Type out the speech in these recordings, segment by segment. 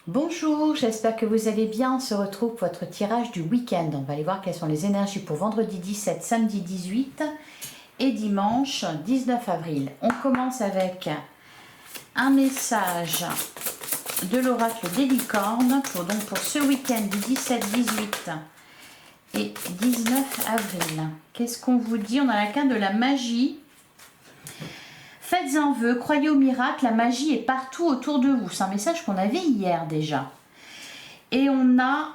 Bonjour, j'espère que vous allez bien. On se retrouve pour votre tirage du week-end. On va aller voir quelles sont les énergies pour vendredi 17, samedi 18 et dimanche 19 avril. On commence avec un message de l'oracle des licornes pour ce week-end du 17, 18 et 19 avril. Qu'est-ce qu'on vous dit? On a la carte de la magie. Faites un vœu, croyez au miracle, la magie est partout autour de vous. C'est un message qu'on avait hier déjà. Et on a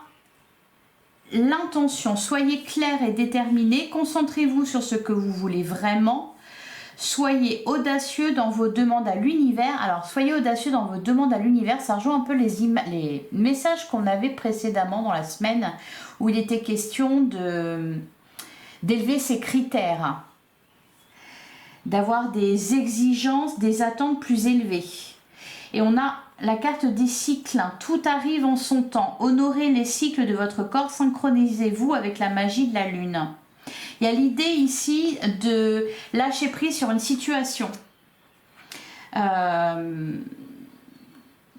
l'intention, soyez clair et déterminé, concentrez-vous sur ce que vous voulez vraiment. Soyez audacieux dans vos demandes à l'univers. Alors, soyez audacieux dans vos demandes à l'univers. Ça rejoint un peu les messages qu'on avait précédemment dans la semaine où il était question d'élever ses critères, d'avoir des exigences, des attentes plus élevées. Et on a la carte des cycles. Tout arrive en son temps. Honorez les cycles de votre corps. Synchronisez-vous avec la magie de la lune. Il y a l'idée ici de lâcher prise sur une situation.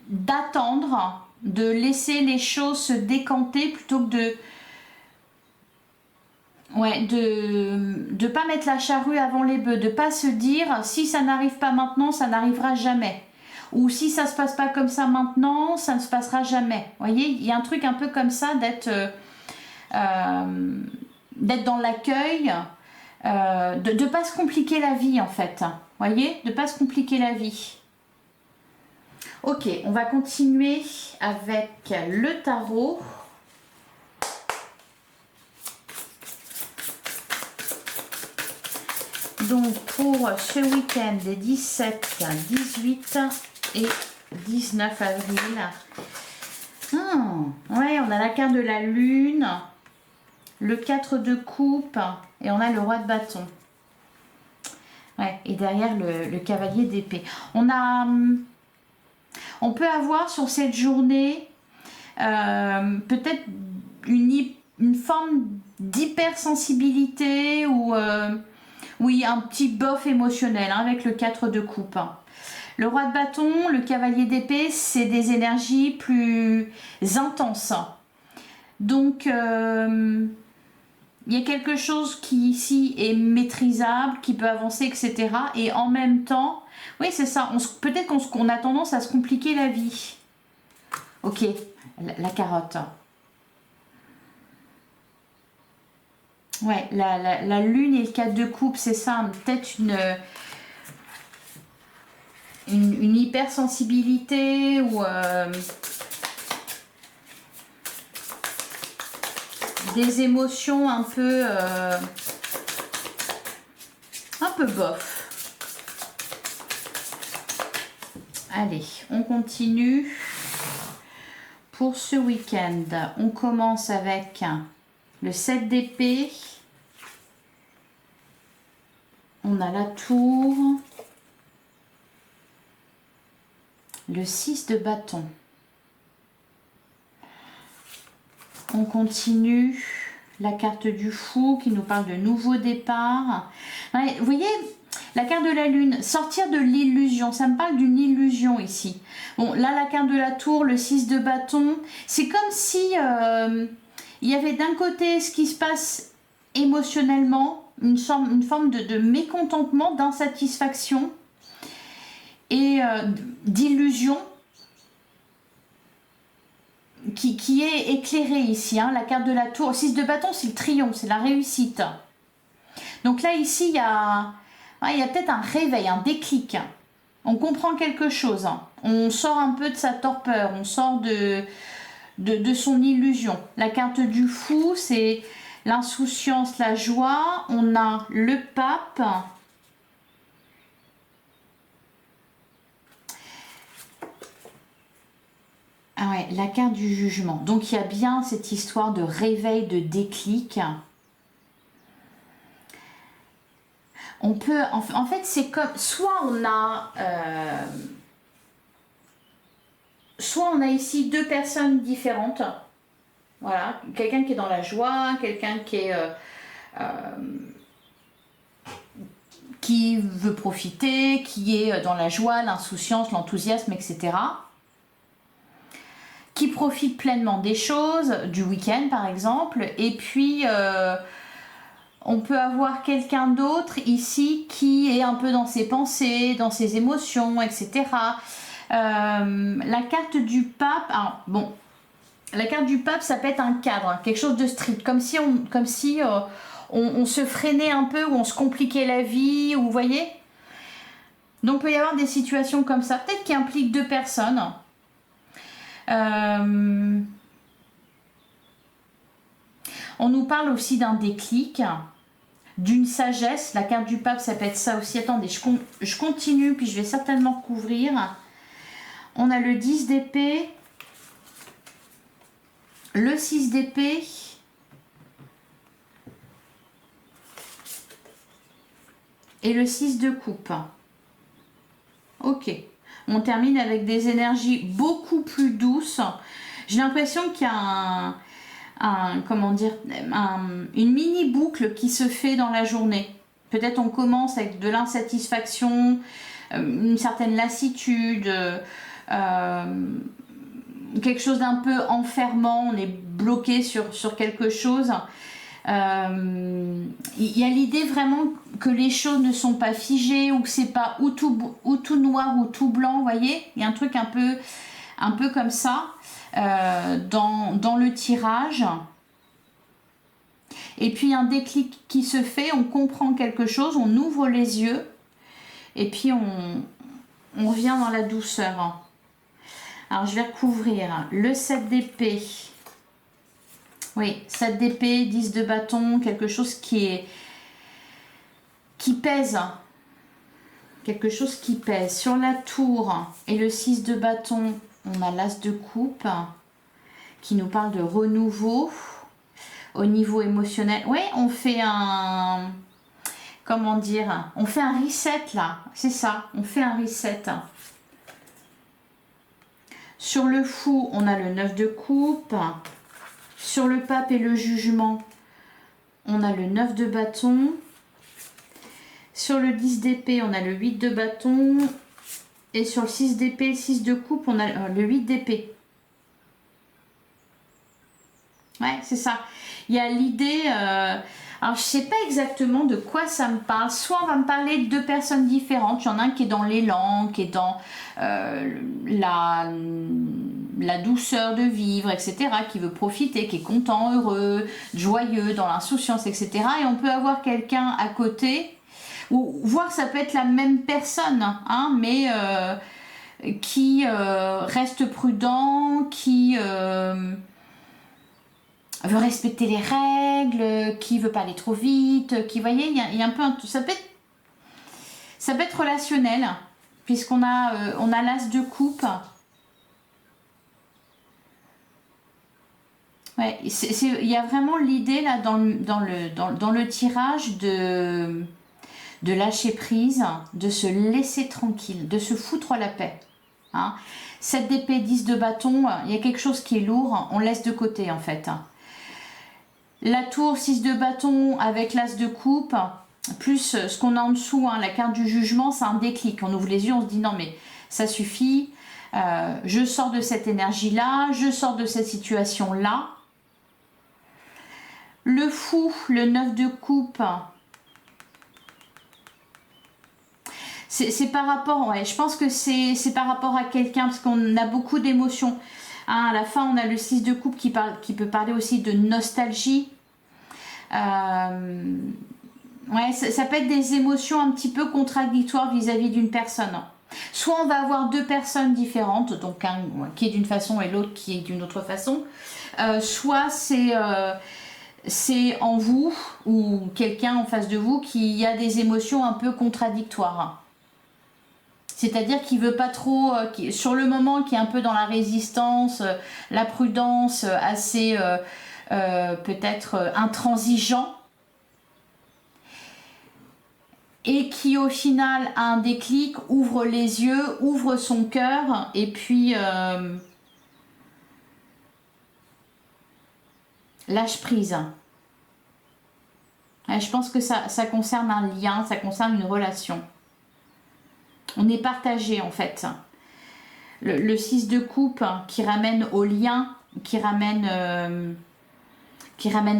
D'attendre, de laisser les choses se décanter plutôt que de pas mettre la charrue avant les bœufs, de pas se dire si ça n'arrive pas maintenant, ça n'arrivera jamais. Ou si ça se passe pas comme ça maintenant, ça ne se passera jamais. Vous voyez, il y a un truc un peu comme ça d'être dans l'accueil, de ne pas se compliquer la vie en fait. Vous voyez, de ne pas se compliquer la vie. Ok, on va continuer avec le tarot. Donc pour ce week-end des 17, 18 et 19 avril. Ouais, on a la carte de la lune, le 4 de coupe et on a le roi de bâton. Ouais, et derrière le cavalier d'épée. On peut avoir sur cette journée peut-être une forme d'hypersensibilité ou oui, un petit bof émotionnel avec le 4 de coupe. Le roi de bâton, le cavalier d'épée, c'est des énergies plus intenses. Donc, il y a quelque chose qui ici est maîtrisable, qui peut avancer, etc. Et en même temps, oui, c'est ça. Peut-être qu'on a tendance à se compliquer la vie. Ok, la carotte. Ouais, la lune et le 4 de coupe, c'est ça, peut-être une hypersensibilité ou des émotions un peu bof. Allez, on continue pour ce week-end. On commence avec le 7 d'épée. On a la tour, le 6 de bâton. On continue, la carte du fou qui nous parle de nouveau départ. Ouais, vous voyez, la carte de la lune, sortir de l'illusion, ça me parle d'une illusion ici. Bon, là, la carte de la tour, le 6 de bâton, c'est comme si il y avait d'un côté ce qui se passe émotionnellement, une forme de mécontentement, d'insatisfaction et d'illusion qui est éclairée ici. Hein. La carte de la tour, 6 de bâton, c'est le triomphe, c'est la réussite. Donc là, ici, il y a peut-être un réveil, un déclic. On comprend quelque chose. Hein. On sort un peu de sa torpeur, on sort de son illusion. La carte du fou, c'est l'insouciance, la joie. On a le pape. Ah ouais, la carte du jugement. Donc il y a bien cette histoire de réveil, de déclic. On peut, en fait, c'est comme, soit on a ici deux personnes différentes. Voilà, quelqu'un qui est dans la joie, quelqu'un qui veut profiter, qui est dans la joie, l'insouciance, l'enthousiasme, etc. qui profite pleinement des choses, du week-end par exemple, et puis on peut avoir quelqu'un d'autre ici qui est un peu dans ses pensées, dans ses émotions, etc. La carte du pape, alors bon, la carte du pape, ça peut être un cadre, quelque chose de strict, comme si on se freinait un peu, ou on se compliquait la vie, ou vous voyez. Donc il peut y avoir des situations comme ça, peut-être qui impliquent deux personnes. On nous parle aussi d'un déclic, d'une sagesse. La carte du pape, ça peut être ça aussi. Attendez, je continue, puis je vais certainement couvrir. On a le 10 d'épée, le 6 d'épée, et le 6 de coupe. Ok. On termine avec des énergies beaucoup plus douces. J'ai l'impression qu'il y a une mini boucle qui se fait dans la journée. Peut-être on commence avec de l'insatisfaction, une certaine lassitude, quelque chose d'un peu enfermant, on est bloqué sur quelque chose. Il y a l'idée vraiment que les choses ne sont pas figées, ou que c'est pas ou tout noir ou tout blanc, vous voyez. Il y a un truc un peu comme ça dans le tirage. Et puis un déclic qui se fait, on comprend quelque chose, on ouvre les yeux, et puis on revient dans la douceur. Alors je vais recouvrir le 7 d'épée. Oui, 7 d'épée, 10 de bâton, quelque chose qui pèse. Quelque chose qui pèse. Sur la tour et le 6 de bâton, on a l'as de coupe qui nous parle de renouveau au niveau émotionnel. Oui, on fait comment dire, on fait un reset là, c'est ça, on fait un reset. Sur le fou, on a le 9 de coupe. Sur le pape et le jugement, on a le 9 de bâton. Sur le 10 d'épée, on a le 8 de bâton. Et sur le 6 d'épée, 6 de coupe, on a le 8 d'épée. Ouais, c'est ça. Il y a l'idée... alors, je ne sais pas exactement de quoi ça me parle. Soit on va me parler de deux personnes différentes. Il y en a un qui est dans l'élan, qui est dans la douceur de vivre, etc. Qui veut profiter, qui est content, heureux, joyeux, dans l'insouciance, etc. Et on peut avoir quelqu'un à côté, ou voir ça peut être la même personne, hein, mais qui reste prudent, qui... veut respecter les règles, qui veut pas aller trop vite, qui, voyez, il y a un peu ça peut être relationnel, puisqu'on a on a l'as de coupe. Ouais, il y a vraiment l'idée là dans le tirage de lâcher prise, de se laisser tranquille, de se foutre la paix. Hein. 7 d'épée, 10 de bâton, il y a quelque chose qui est lourd, on laisse de côté en fait. La tour, 6 de bâton avec l'as de coupe, plus ce qu'on a en dessous, hein, la carte du jugement, c'est un déclic. On ouvre les yeux, on se dit non mais ça suffit, je sors de cette énergie-là, je sors de cette situation-là. Le fou, le 9 de coupe, c'est par rapport, ouais, je pense que c'est par rapport à quelqu'un, parce qu'on a beaucoup d'émotions. Hein, à la fin, on a le 6 de coupe qui peut parler aussi de nostalgie. Ouais, ça peut être des émotions un petit peu contradictoires vis-à-vis d'une personne. Soit on va avoir deux personnes différentes, donc un qui est d'une façon et l'autre qui est d'une autre façon. Soit c'est en vous ou quelqu'un en face de vous qui a des émotions un peu contradictoires. C'est-à-dire qu'il veut pas trop, sur le moment, qui est un peu dans la résistance, la prudence, assez peut-être intransigeant, et qui au final a un déclic, ouvre les yeux, ouvre son cœur, et puis lâche prise. Je pense que ça concerne un lien, ça concerne une relation. On est partagé en fait. le 6 de coupe qui ramène au lien, qui ramène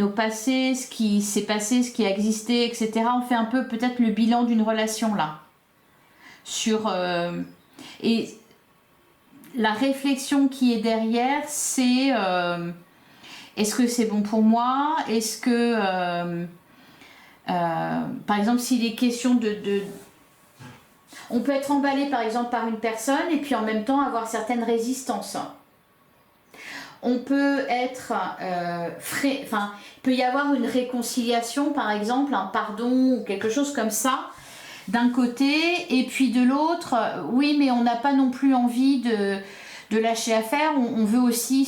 au passé, ce qui s'est passé, ce qui a existé, etc. On fait un peu peut-être le bilan d'une relation là. Et la réflexion qui est derrière, c'est est-ce que c'est bon pour moi? Est-ce que, par exemple, s'il est question on peut être emballé par exemple par une personne et puis en même temps avoir certaines résistances. On peut être enfin, il peut y avoir une réconciliation par exemple, un pardon ou quelque chose comme ça d'un côté, et puis de l'autre, oui, mais on n'a pas non plus envie de lâcher l'affaire, on veut aussi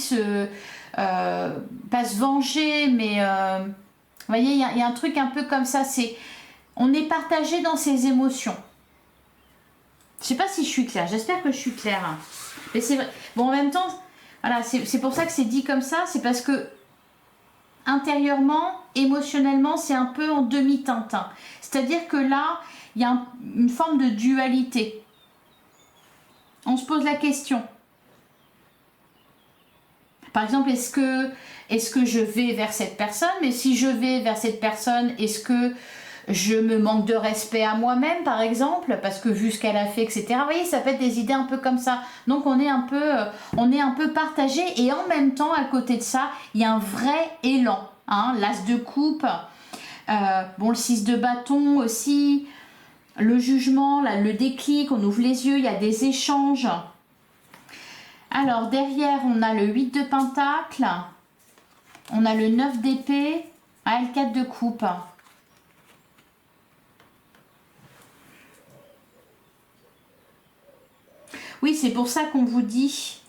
pas se venger, mais vous voyez, il y a un truc un peu comme ça, on est partagé dans ses émotions. Je sais pas si je suis claire, j'espère que je suis claire. Mais c'est vrai. Bon, en même temps, voilà, c'est pour ça que c'est dit comme ça, c'est parce que intérieurement, émotionnellement, c'est un peu en demi-teinte. C'est-à-dire que là, il y a une forme de dualité. On se pose la question. Par exemple, est-ce que je vais vers cette personne? Mais si je vais vers cette personne, est-ce que je me manque de respect à moi-même, par exemple, parce que vu ce qu'elle a fait, etc. Vous voyez, ça peut être des idées un peu comme ça. Donc on est un peu partagé, et en même temps, à côté de ça, il y a un vrai élan. Hein, l'as de coupe, bon, le 6 de bâton aussi, le jugement, là, le déclic, on ouvre les yeux, il y a des échanges. Alors derrière, on a le 8 de pentacle, on a le 9 d'épée, le 4 de coupe. Oui, c'est pour ça qu'on vous dit,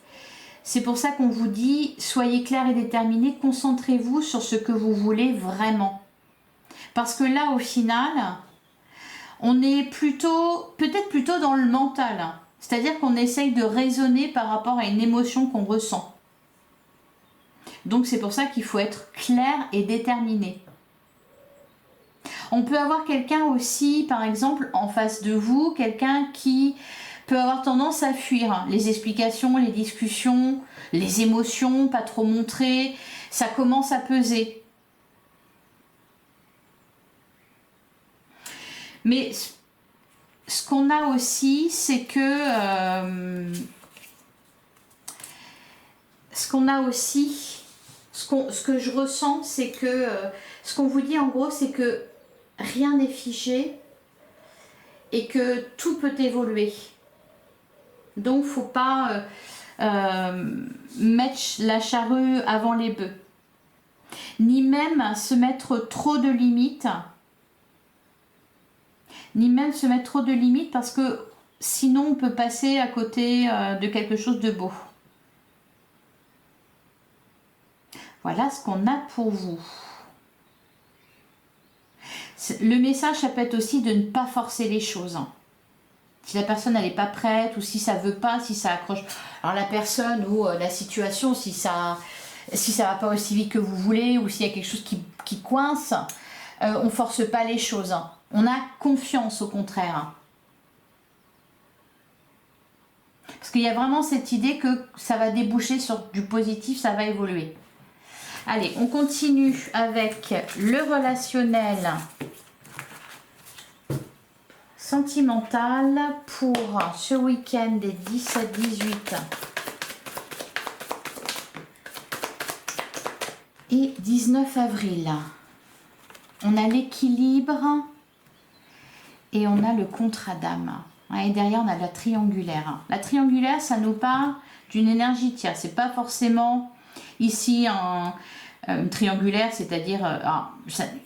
soyez clair et déterminé, concentrez-vous sur ce que vous voulez vraiment. Parce que là, au final, on est peut-être plutôt dans le mental. C'est-à-dire qu'on essaye de raisonner par rapport à une émotion qu'on ressent. Donc c'est pour ça qu'il faut être clair et déterminé. On peut avoir quelqu'un aussi, par exemple, en face de vous, quelqu'un qui peut avoir tendance à fuir les explications, les discussions, les émotions, pas trop montrer, ça commence à peser. Mais ce qu'on a aussi, c'est que ce que je ressens, c'est que ce qu'on vous dit en gros, c'est que rien n'est figé et que tout peut évoluer. Donc, faut pas mettre la charrue avant les bœufs, ni même se mettre trop de limites, parce que sinon on peut passer à côté de quelque chose de beau. Voilà ce qu'on a pour vous. Le message, ça peut être aussi de ne pas forcer les choses. Si la personne n'est pas prête, ou si ça veut pas, si ça accroche. Alors la personne ou la situation, si ça va pas aussi vite que vous voulez, ou s'il y a quelque chose qui coince, on force pas les choses. On a confiance au contraire. Parce qu'il y a vraiment cette idée que ça va déboucher sur du positif, ça va évoluer. Allez, on continue avec le relationnel sentimental pour ce week-end des 17-18 et 19 avril. On a l'équilibre et on a le contrat d'âme. Et derrière, on a la triangulaire. La triangulaire, ça nous parle d'une énergie tierce. C'est pas forcément ici une triangulaire, c'est-à-dire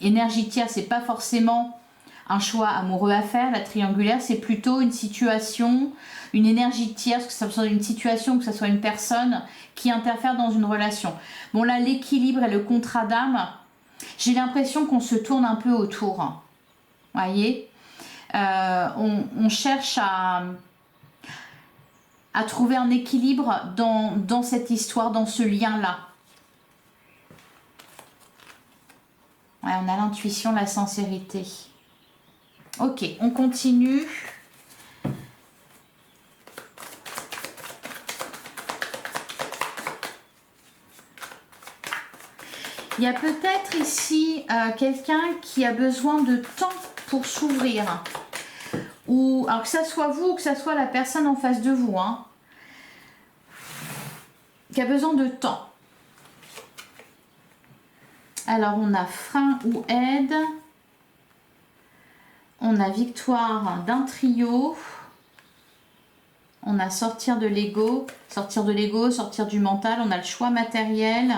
énergie tierce, c'est pas forcément un choix amoureux à faire. La triangulaire, c'est plutôt une situation, une énergie tierce, que ce soit une situation, que ce soit une personne qui interfère dans une relation. Bon, là, l'équilibre et le contrat d'âme, j'ai l'impression qu'on se tourne un peu autour. Voyez, on cherche à trouver un équilibre dans cette histoire, dans ce lien-là. Ouais, on a l'intuition, la sincérité. Ok, on continue. Il y a peut-être ici quelqu'un qui a besoin de temps pour s'ouvrir. Ou alors que ça soit vous ou que ça soit la personne en face de vous, hein, qui a besoin de temps. Alors on a frein ou aide. On a victoire d'un trio. On a sortir de l'ego, sortir du mental. On a le choix matériel.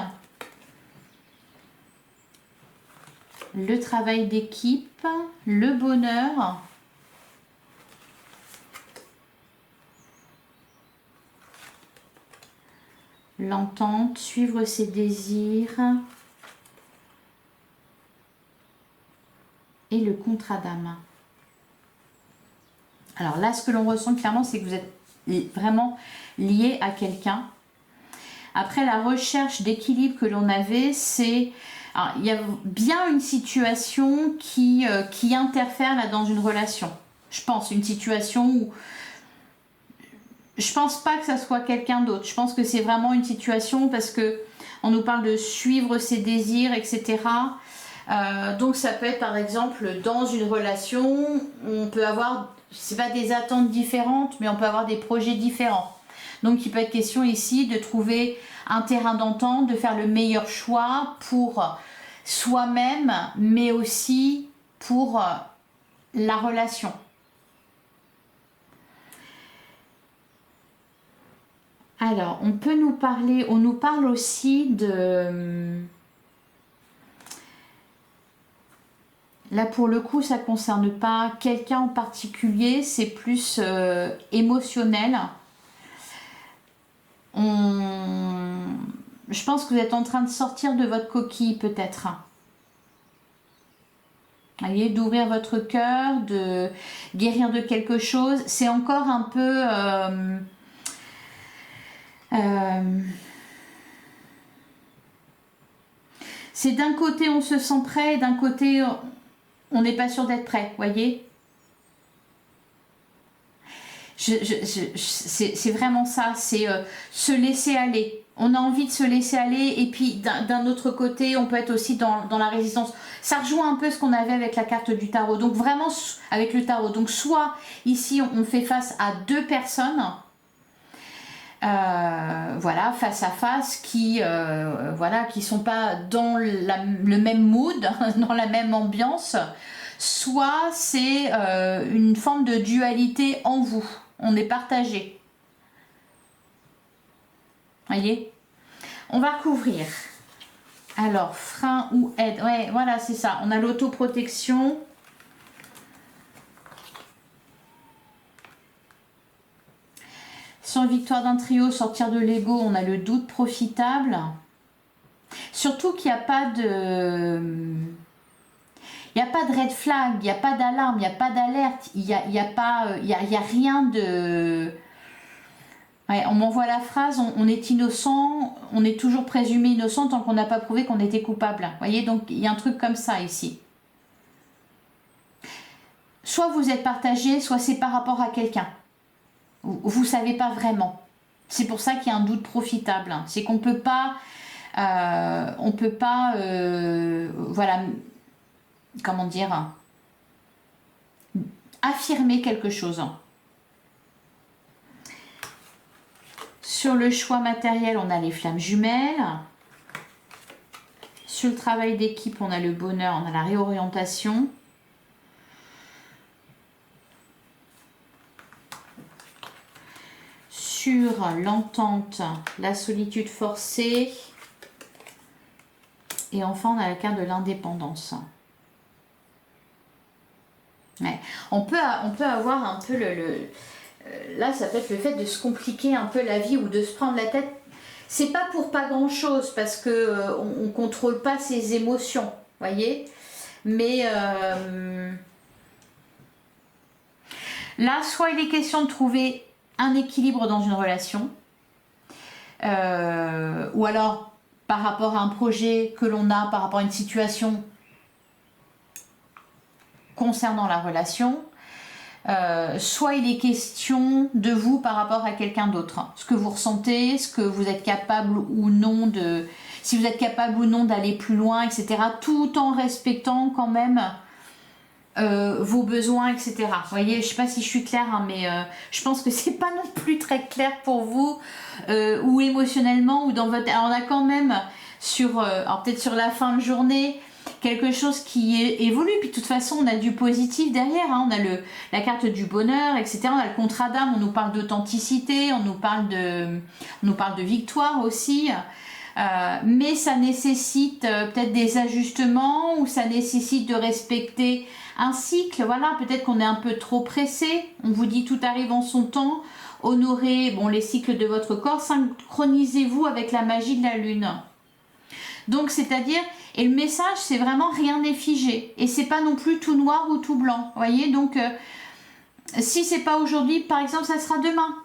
Le travail d'équipe, le bonheur. L'entente, suivre ses désirs. Et le contrat d'âme. Alors là, ce que l'on ressent clairement, c'est que vous êtes vraiment lié à quelqu'un. Après, la recherche d'équilibre que l'on avait, c'est... il y a bien une situation qui interfère là dans une relation. Je pense, une situation où... Je pense pas que ça soit quelqu'un d'autre. Je pense que c'est vraiment une situation parce que on nous parle de suivre ses désirs, etc. Donc ça peut être par exemple dans une relation, on peut avoir, c'est pas des attentes différentes, mais on peut avoir des projets différents. Donc il peut être question ici de trouver un terrain d'entente, de faire le meilleur choix pour soi-même, mais aussi pour la relation. Alors, on peut nous parler, on nous parle aussi de... Là, pour le coup, ça ne concerne pas quelqu'un en particulier, c'est plus émotionnel. Je pense que vous êtes en train de sortir de votre coquille, peut-être. Vous voyez, d'ouvrir votre cœur, de guérir de quelque chose. C'est encore un peu... c'est d'un côté on se sent prêt, d'un côté on n'est pas sûr d'être prêt, voyez. C'est vraiment ça, c'est se laisser aller. On a envie de se laisser aller et puis d'un autre côté on peut être aussi dans la résistance. Ça rejoint un peu ce qu'on avait avec la carte du tarot, donc vraiment avec le tarot. Donc soit ici on fait face à deux personnes, voilà, face à face, qui voilà, qui sont pas dans le même mood, dans la même ambiance, soit c'est une forme de dualité en vous, on est partagé. Voyez, on va recouvrir. Alors, frein ou aide, ouais, voilà, c'est ça, on a l'autoprotection. Sans victoire d'un trio, sortir de l'ego, on a le doute profitable. Surtout qu'il n'y a pas de... Il n'y a pas de red flag, il n'y a pas d'alarme, il n'y a pas d'alerte, il n'y a rien de... Ouais, on m'envoie la phrase, on est innocent, on est toujours présumé innocent tant qu'on n'a pas prouvé qu'on était coupable. Vous voyez, donc il y a un truc comme ça ici. Soit vous êtes partagé, soit c'est par rapport à quelqu'un. Vous ne savez pas vraiment. C'est pour ça qu'il y a un doute profitable. C'est qu'on peut pas, voilà, comment dire, affirmer quelque chose. Sur le choix matériel, on a les flammes jumelles. Sur le travail d'équipe, on a le bonheur, on a la réorientation. Sur l'entente, la solitude forcée. Et enfin, on a la carte de l'indépendance. Ouais. On peut avoir un peu là, ça peut être le fait de se compliquer un peu la vie ou de se prendre la tête. C'est pas pour pas grand chose parce que on contrôle pas ses émotions, voyez. Mais là, soit il est question de trouver un équilibre dans une relation, ou alors par rapport à un projet que l'on a, par rapport à une situation concernant la relation, soit il est question de vous par rapport à quelqu'un d'autre, ce que vous ressentez, ce que vous êtes capable ou non de... si vous êtes capable ou non d'aller plus loin, etc. Tout en respectant quand même vos besoins, etc. Vous voyez, je ne sais pas si je suis claire, hein, mais je pense que c'est pas non plus très clair pour vous, ou émotionnellement, ou dans votre... Alors on a quand même sur, alors peut-être sur la fin de journée, quelque chose qui évolue, puis de toute façon on a du positif derrière, hein. On a la carte du bonheur, etc. On a le contrat d'âme, on nous parle d'authenticité, on nous parle de victoire aussi. Mais ça nécessite peut-être des ajustements, ou ça nécessite de respecter un cycle. Voilà, peut-être qu'on est un peu trop pressé. On vous dit tout arrive en son temps. Honorez les cycles de votre corps. Synchronisez-vous avec la magie de la lune. Donc c'est-à-dire, et le message c'est vraiment rien n'est figé. Et c'est pas non plus tout noir ou tout blanc. Vous voyez, donc si c'est pas aujourd'hui, par exemple, ça sera demain.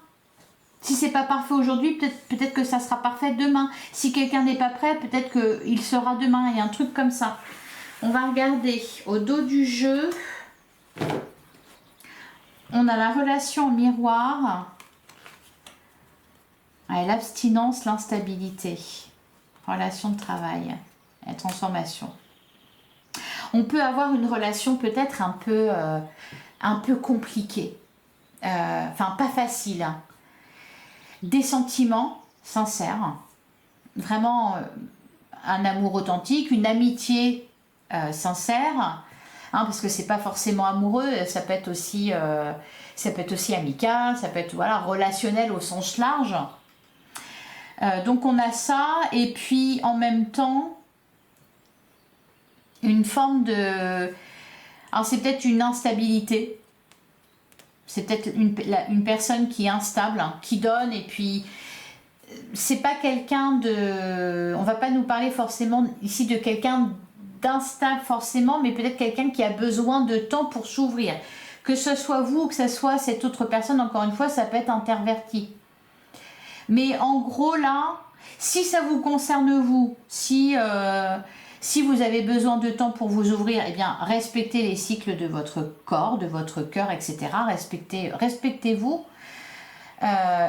Si c'est pas parfait aujourd'hui, peut-être que ça sera parfait demain. Si quelqu'un n'est pas prêt, peut-être qu'il sera demain. Il y a un truc comme ça. On va regarder au dos du jeu. On a la relation au miroir. L'abstinence, l'instabilité. Relation de travail. La transformation. On peut avoir une relation peut-être un peu compliquée. Enfin, pas facile. Hein. Des sentiments sincères, vraiment un amour authentique, une amitié sincère, hein, parce que c'est pas forcément amoureux, ça peut être aussi amical, ça peut être relationnel au sens large. Donc on a ça, et puis en même temps une forme de... Alors c'est peut-être une instabilité. C'est peut-être une personne qui est instable, hein, qui donne, et puis c'est pas quelqu'un de... On va pas nous parler forcément ici de quelqu'un d'instable forcément, mais peut-être quelqu'un qui a besoin de temps pour s'ouvrir. Que ce soit vous ou que ce soit cette autre personne, encore une fois, ça peut être interverti. Mais en gros là, si ça vous concerne vous, si vous avez besoin de temps pour vous ouvrir, eh bien, respectez les cycles de votre corps, de votre cœur, etc. Respectez-vous.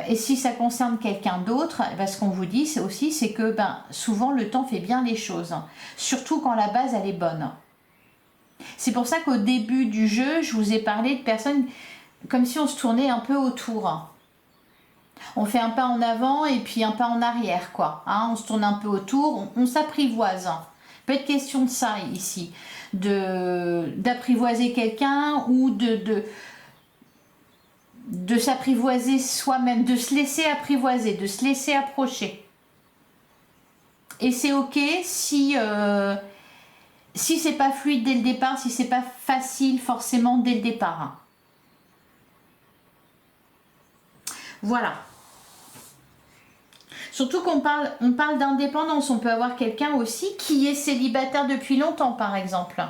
Et si ça concerne quelqu'un d'autre, ce qu'on vous dit, c'est que souvent le temps fait bien les choses. Surtout quand la base, elle est bonne. C'est pour ça qu'au début du jeu, je vous ai parlé de personnes comme si on se tournait un peu autour. On fait un pas en avant et puis un pas en arrière, quoi. Hein, on se tourne un peu autour, on s'apprivoise. Peut être question de ça ici, d'apprivoiser quelqu'un ou de s'apprivoiser soi-même, de se laisser apprivoiser, de se laisser approcher. Et c'est ok si c'est pas fluide dès le départ, si c'est pas facile forcément dès le départ. Voilà. Surtout on parle d'indépendance. On peut avoir quelqu'un aussi qui est célibataire depuis longtemps, par exemple.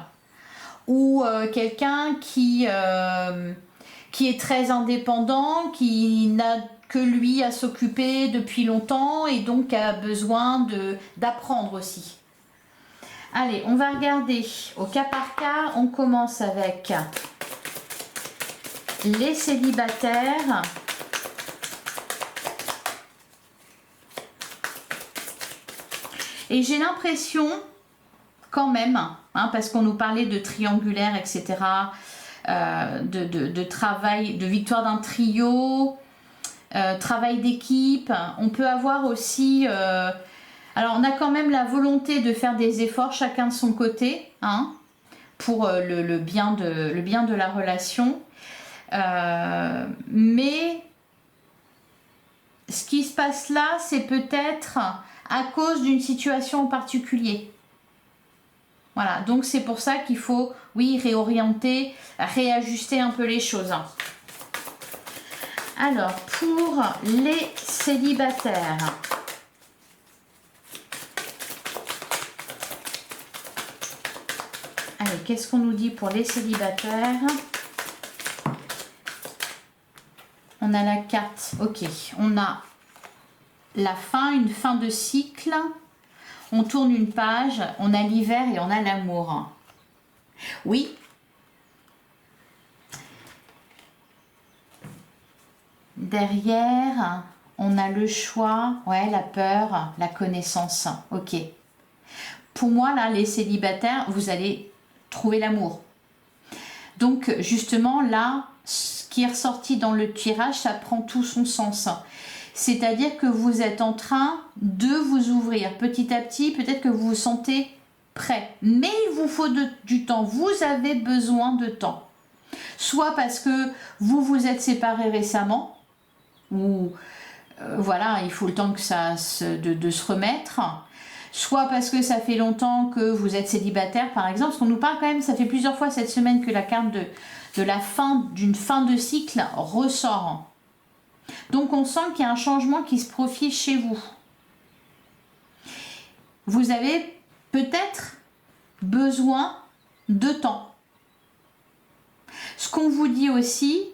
Ou quelqu'un qui est très indépendant, qui n'a que lui à s'occuper depuis longtemps et donc a besoin d'apprendre aussi. Allez, on va regarder au cas par cas. On commence avec les célibataires. Et j'ai l'impression, quand même, hein, parce qu'on nous parlait de triangulaire, etc., de travail, de victoire d'un trio, travail d'équipe. On peut avoir aussi... alors, on a quand même la volonté de faire des efforts, chacun de son côté, hein, pour le bien de la relation. Mais ce qui se passe là, c'est peut-être à cause d'une situation en particulier. Voilà, donc c'est pour ça qu'il faut, oui, réorienter, réajuster un peu les choses. Alors, pour les célibataires, allez, qu'est-ce qu'on nous dit pour les célibataires? On a la carte, ok, on a la fin, une fin de cycle, on tourne une page, on a l'hiver et on a l'amour. Oui. Derrière, On a le choix, ouais, la peur, la connaissance. Ok. Pour moi, là, les célibataires, vous allez trouver l'amour. Donc, justement, là, ce qui est ressorti dans le tirage, ça prend tout son sens. C'est-à-dire que vous êtes en train de vous ouvrir petit à petit. Peut-être que vous vous sentez prêt. Mais il vous faut du temps. Vous avez besoin de temps. Soit parce que vous vous êtes séparés récemment, ou voilà, il faut le temps que de se remettre. Soit parce que ça fait longtemps que vous êtes célibataire, par exemple. Parce qu'on nous parle quand même, ça fait plusieurs fois cette semaine que la carte de la fin, d'une fin de cycle ressort. Donc on sent qu'il y a un changement qui se profile chez vous. Vous avez peut-être besoin de temps. Ce qu'on vous dit aussi,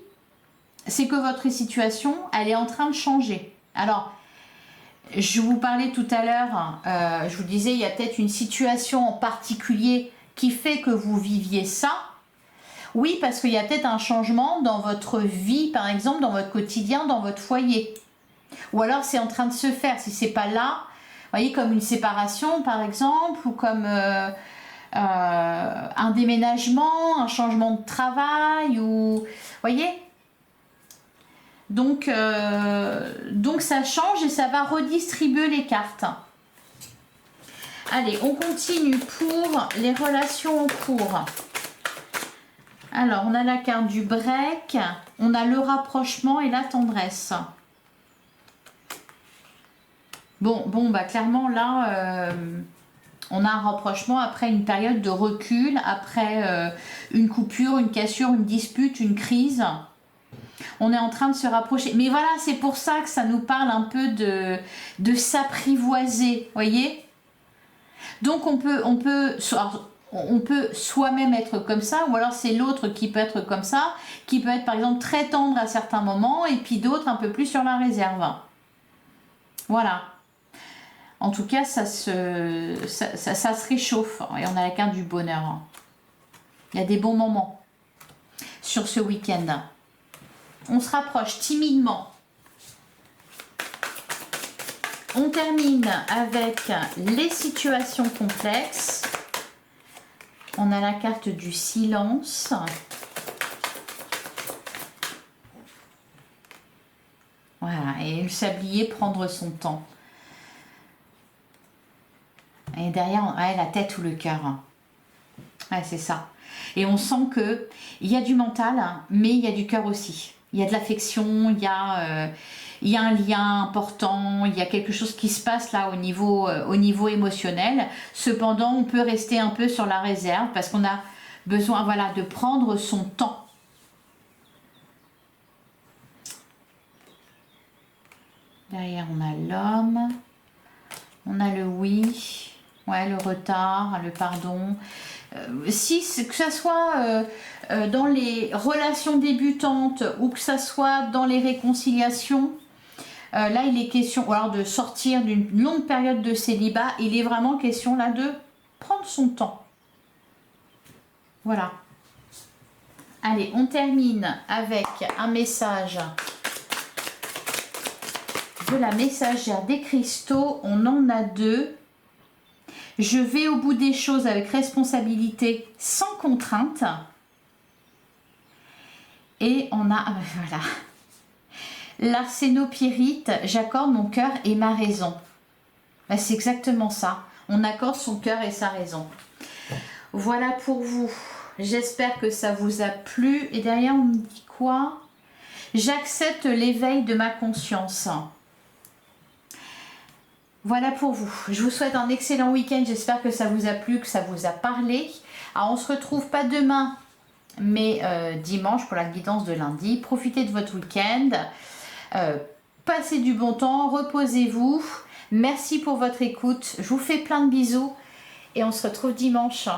c'est que votre situation, elle est en train de changer. Alors, je vous parlais tout à l'heure, je vous disais, il y a peut-être une situation en particulier qui fait que vous viviez ça. Oui, parce qu'il y a peut-être un changement dans votre vie, par exemple, dans votre quotidien, dans votre foyer. Ou alors c'est en train de se faire. Si c'est pas là, vous voyez, comme une séparation, par exemple, ou comme un déménagement, un changement de travail, ou vous voyez. Donc ça change et ça va redistribuer les cartes. Allez, on continue pour les relations en cours. Alors, on a la carte du break, on a le rapprochement et la tendresse. Bon, bah clairement là, on a un rapprochement après une période de recul, après une coupure, une cassure, une dispute, une crise. On est en train de se rapprocher. Mais voilà, c'est pour ça que ça nous parle un peu de s'apprivoiser, voyez. Donc on peut soi-même être comme ça, ou alors c'est l'autre qui peut être comme ça, qui peut être par exemple très tendre à certains moments, et puis d'autres un peu plus sur la réserve. Voilà. En tout cas, ça se réchauffe. Et on a la carte du bonheur. Il y a des bons moments sur ce week-end. On se rapproche timidement. On termine avec les situations complexes. On a la carte du silence. Voilà, et le sablier, prendre son temps. Et derrière, ouais, la tête ou le cœur. Ouais, c'est ça. Et on sent qu'il y a du mental, mais il y a du cœur aussi. Il y a de l'affection, il y a un lien important, il y a quelque chose qui se passe là au niveau émotionnel. Cependant, on peut rester un peu sur la réserve parce qu'on a besoin, voilà, de prendre son temps. Derrière, on a l'homme, on a le oui, ouais, le retard, le pardon. Que ça soit dans les relations débutantes ou que ça soit dans les réconciliations, là il est question alors de sortir d'une longue période de célibat. Il est vraiment question là de prendre son temps. Voilà. Allez, on termine avec un message de la messagère des cristaux. On en a deux. Je vais au bout des choses avec responsabilité, sans contrainte. Et on a, voilà, l'arsénopyrite, j'accorde mon cœur et ma raison. Ben, c'est exactement ça. On accorde son cœur et sa raison. Voilà pour vous. J'espère que ça vous a plu. Et derrière, on me dit quoi? J'accepte l'éveil de ma conscience. Voilà pour vous. Je vous souhaite un excellent week-end. J'espère que ça vous a plu, que ça vous a parlé. Alors, on se retrouve pas demain, mais dimanche pour la guidance de lundi. Profitez de votre week-end. Passez du bon temps. Reposez-vous. Merci pour votre écoute. Je vous fais plein de bisous et on se retrouve dimanche.